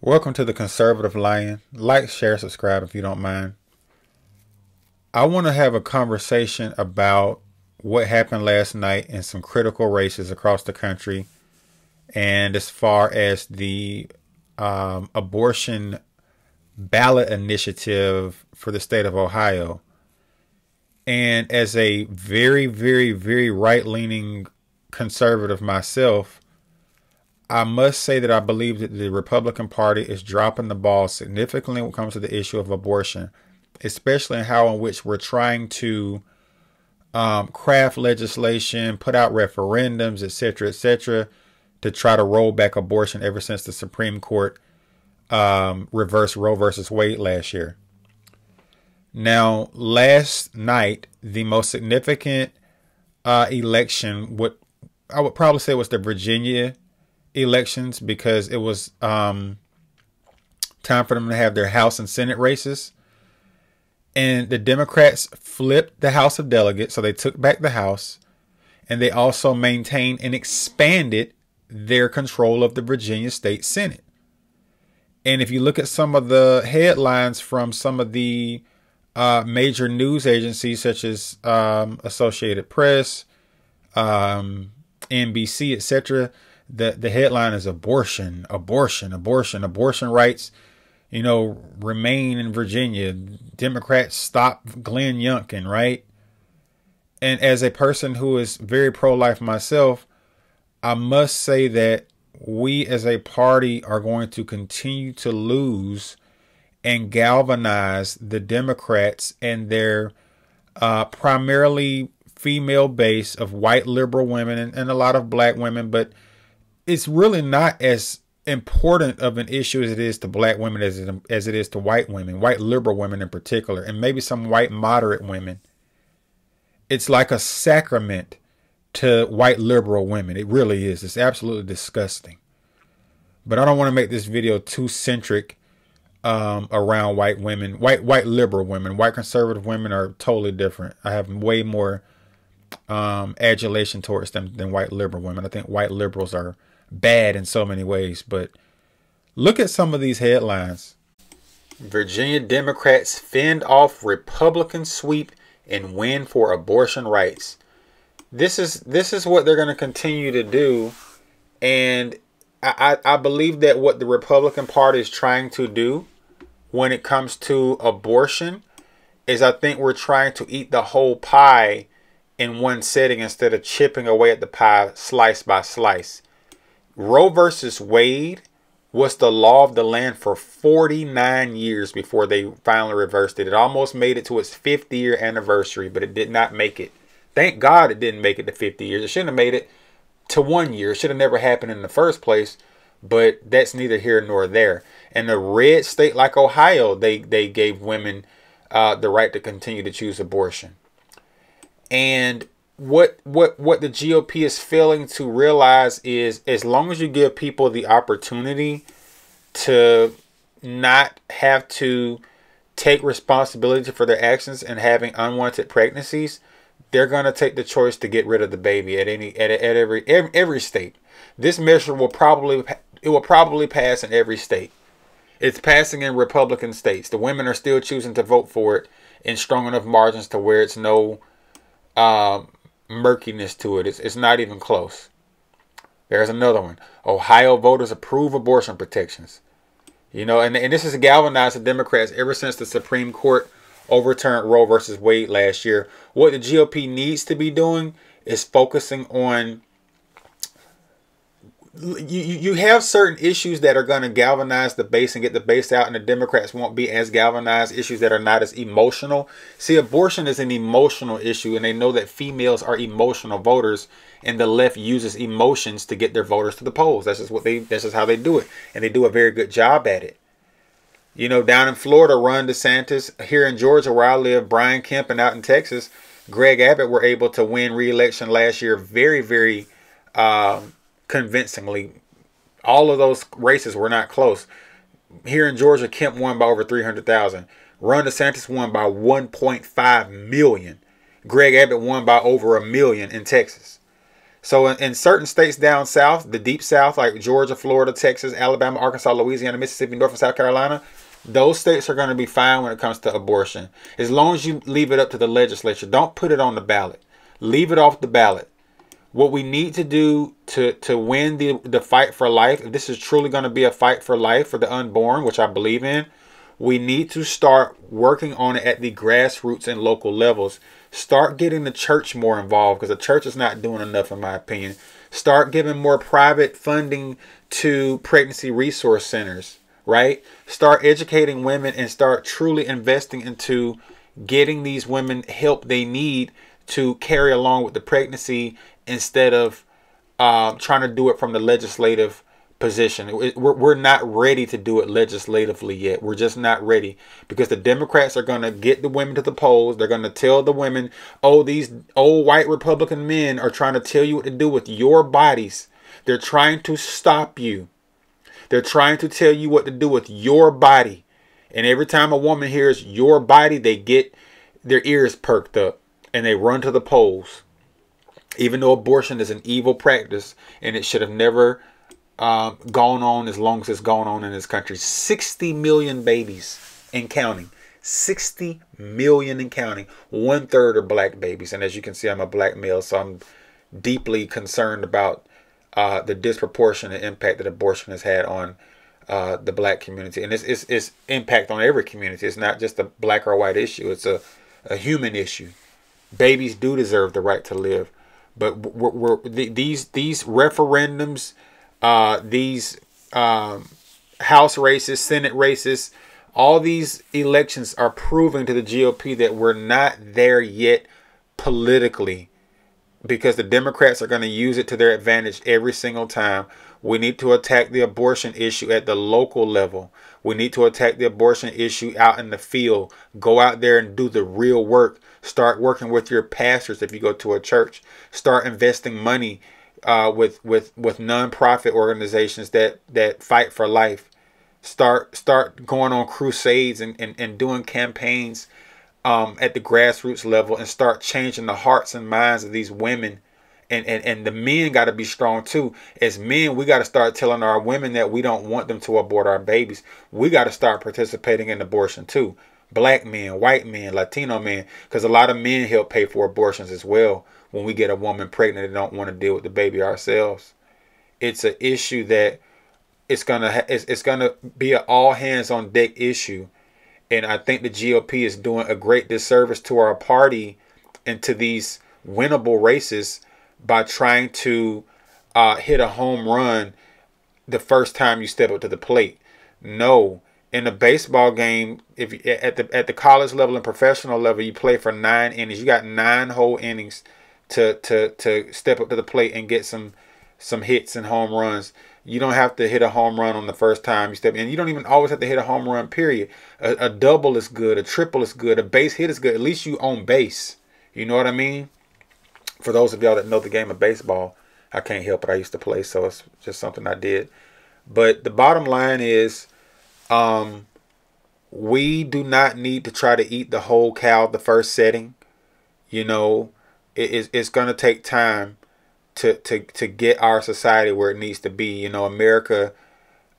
Welcome to the Conservative Lion. Like, share, subscribe if you don't mind. I want to have a conversation about what happened last night in some critical races across the country, and as far as the abortion ballot initiative for the state of Ohio. And as a very, very, very right-leaning conservative myself, I must say that I believe that the Republican Party is dropping the ball significantly when it comes to the issue of abortion, especially in how in which we're trying to craft legislation, put out referendums, etc., to try to roll back abortion ever since the Supreme Court reversed Roe versus Wade last year. Now, last night, the most significant election, I would probably say was the Virginia elections, because it was time for them to have their House and Senate races. And the Democrats flipped the House of Delegates, so they took back the House, and they also maintained and expanded their control of the Virginia State Senate. And if you look at some of the headlines from some of the major news agencies such as Associated Press, NBC, etc., the headline is abortion rights, remain in Virginia. Democrats stop Glenn Youngkin, right? And as a person who is very pro-life myself, I must say that we as a party are going to continue to lose and galvanize the Democrats and their primarily female base of white liberal women and a lot of black women. But it's really not as important of an issue as it is to black women as it is to white women, white liberal women in particular, and maybe some white moderate women. It's like a sacrament to white liberal women. It really is. It's absolutely disgusting. But I don't want to make this video too centric around white women, white liberal women. White conservative women are totally different. I have way more adulation towards them than white liberal women. I think white liberals are bad in so many ways. But look at some of these headlines. Virginia Democrats fend off Republican sweep and win for abortion rights. This is what they're going to continue to do. And I believe that what the Republican Party is trying to do when it comes to abortion is, I think we're trying to eat the whole pie in one setting instead of chipping away at the pie slice by slice. Roe versus Wade was the law of the land for 49 years before they finally reversed it. It almost made it to its 50-year anniversary, but it did not make it. Thank God it didn't make it to 50 years. It shouldn't have made it to 1 year. It should have never happened in the first place, but that's neither here nor there. And a red state like Ohio, they gave women the right to continue to choose abortion. And what the GOP is failing to realize is, as long as you give people the opportunity to not have to take responsibility for their actions and having unwanted pregnancies, they're going to take the choice to get rid of the baby at every state. This measure will probably pass in every state. It's passing in Republican states. The women are still choosing to vote for it in strong enough margins to where it's no murkiness to it. It's not even close. There's another one. Ohio voters approve abortion protections. And this has galvanized the Democrats ever since the Supreme Court overturned Roe versus Wade last year. What the GOP needs to be doing is focusing on, you have certain issues that are going to galvanize the base and get the base out, and the Democrats won't be as galvanized. Issues that are not as emotional. See, abortion is an emotional issue, and they know that females are emotional voters, and the left uses emotions to get their voters to the polls. That's just how they do it, and they do a very good job at it. Down in Florida, Ron DeSantis. Here in Georgia, where I live, Brian Kemp, and out in Texas, Greg Abbott were able to win re-election last year very, very convincingly. All of those races were not close. Here in Georgia, Kemp won by over 300,000. Ron DeSantis won by 1.5 million. Greg Abbott won by over 1 million in Texas. So in certain states down south, the deep south, like Georgia, Florida, Texas, Alabama, Arkansas, Louisiana, Mississippi, North and South Carolina, those states are going to be fine when it comes to abortion. As long as you leave it up to the legislature. Don't put it on the ballot. Leave it off the ballot. What we need to do to win the fight for life, if this is truly going to be a fight for life for the unborn, which I believe in, we need to start working on it at the grassroots and local levels. Start getting the church more involved, because the church is not doing enough, in my opinion. Start giving more private funding to pregnancy resource centers, right? Start educating women and start truly investing into getting these women help they need to carry along with the pregnancy, instead of trying to do it from the legislative position. We're not ready to do it legislatively yet. We're just not ready, because the Democrats are going to get the women to the polls. They're going to tell the women, oh, these old white Republican men are trying to tell you what to do with your bodies. They're trying to stop you. They're trying to tell you what to do with your body. And every time a woman hears your body, they get their ears perked up and they run to the polls. Even though abortion is an evil practice and it should have never gone on as long as it's gone on in this country. 60 million babies and counting. 60 million and counting. 1/3 are black babies. And as you can see, I'm a black male, so I'm deeply concerned about the disproportionate impact that abortion has had on the black community. And it's impact on every community. It's not just a black or white issue. It's a human issue. Babies do deserve the right to live. But these referendums, these House races, Senate races, all these elections are proving to the GOP that we're not there yet politically, because the Democrats are going to use it to their advantage every single time. We need to attack the abortion issue at the local level. We need to attack the abortion issue out in the field. Go out there and do the real work. Start working with your pastors if you go to a church. Start investing money with nonprofit organizations that fight for life. Start going on crusades and doing campaigns at the grassroots level, and start changing the hearts and minds of these women. And the men got to be strong too. As men, we got to start telling our women that we don't want them to abort our babies. We got to start participating in abortion too. Black men, white men, Latino men, because a lot of men help pay for abortions as well. When we get a woman pregnant and don't want to deal with the baby ourselves, it's an issue that it's gonna be an all hands on deck issue. And I think the GOP is doing a great disservice to our party and to these winnable races by trying to hit a home run the first time you step up to the plate. No, in a baseball game, if you, at the college level and professional level, you play for 9 innings. You got 9 whole innings to step up to the plate and get some hits and home runs. You don't have to hit a home run on the first time you step in. You don't even always have to hit a home run, period. A double is good. A triple is good. A base hit is good. At least you own base. You know what I mean? For those of y'all that know the game of baseball, I can't help it. I used to play, so it's just something I did. But the bottom line is, we do not need to try to eat the whole cow the first setting. You know, it's going to take time to get our society where it needs to be. You know, America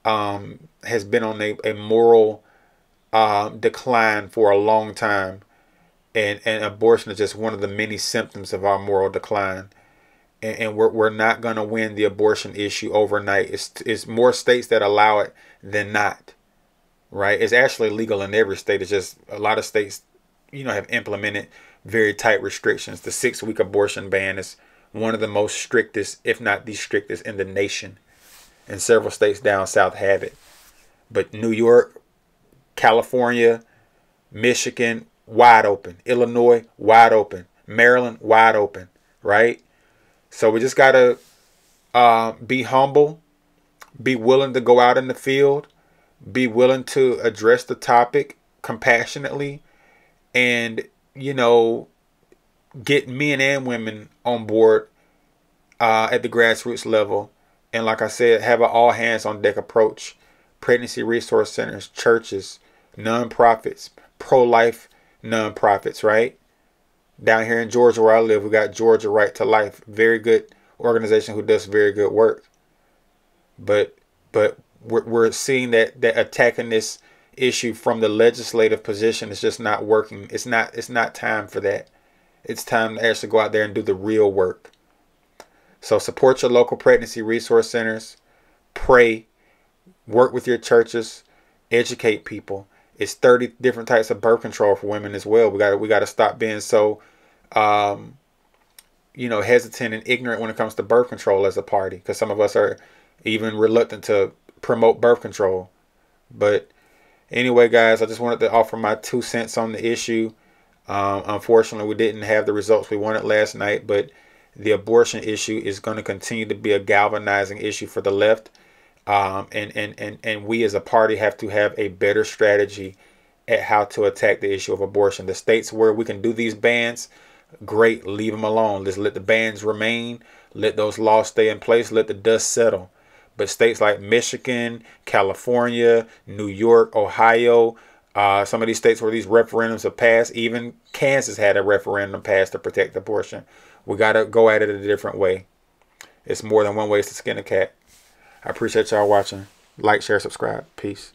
has been on a moral decline for a long time. And abortion is just one of the many symptoms of our moral decline. And we're not going to win the abortion issue overnight. It's more states that allow it than not. Right? It's actually legal in every state. It's just a lot of states, you know, have implemented very tight restrictions. The 6-week abortion ban is one of the most strictest, if not the strictest, in the nation. And several states down south have it. But New York, California, Michigan, wide open. Illinois, wide open. Maryland, wide open. Right? So we just got to be humble, be willing to go out in the field, be willing to address the topic compassionately, and, you know, get men and women on board at the grassroots level. And like I said, have an all hands on deck approach. Pregnancy resource centers, churches, nonprofits, pro-life nonprofits, right? Down here in Georgia where I live, we got Georgia Right to Life. Very good organization who does very good work. But we're seeing that attacking this issue from the legislative position is just not working. It's not time for that. It's time to actually go out there and do the real work. So support your local pregnancy resource centers. Pray. Work with your churches. Educate people. It's 30 different types of birth control for women as well. We got to stop being so hesitant and ignorant when it comes to birth control as a party, because some of us are even reluctant to promote birth control. But anyway, guys, I just wanted to offer my 2 cents on the issue. Unfortunately, we didn't have the results we wanted last night, but the abortion issue is going to continue to be a galvanizing issue for the left. And we as a party have to have a better strategy at how to attack the issue of abortion. The states where we can do these bans, great, leave them alone. Let's let the bans remain. Let those laws stay in place. Let the dust settle. But states like Michigan, California, New York, Ohio, some of these states where these referendums have passed, even Kansas had a referendum passed to protect abortion. We got to go at it a different way. It's more than one way to skin a cat. I appreciate y'all watching. Like, share, subscribe. Peace.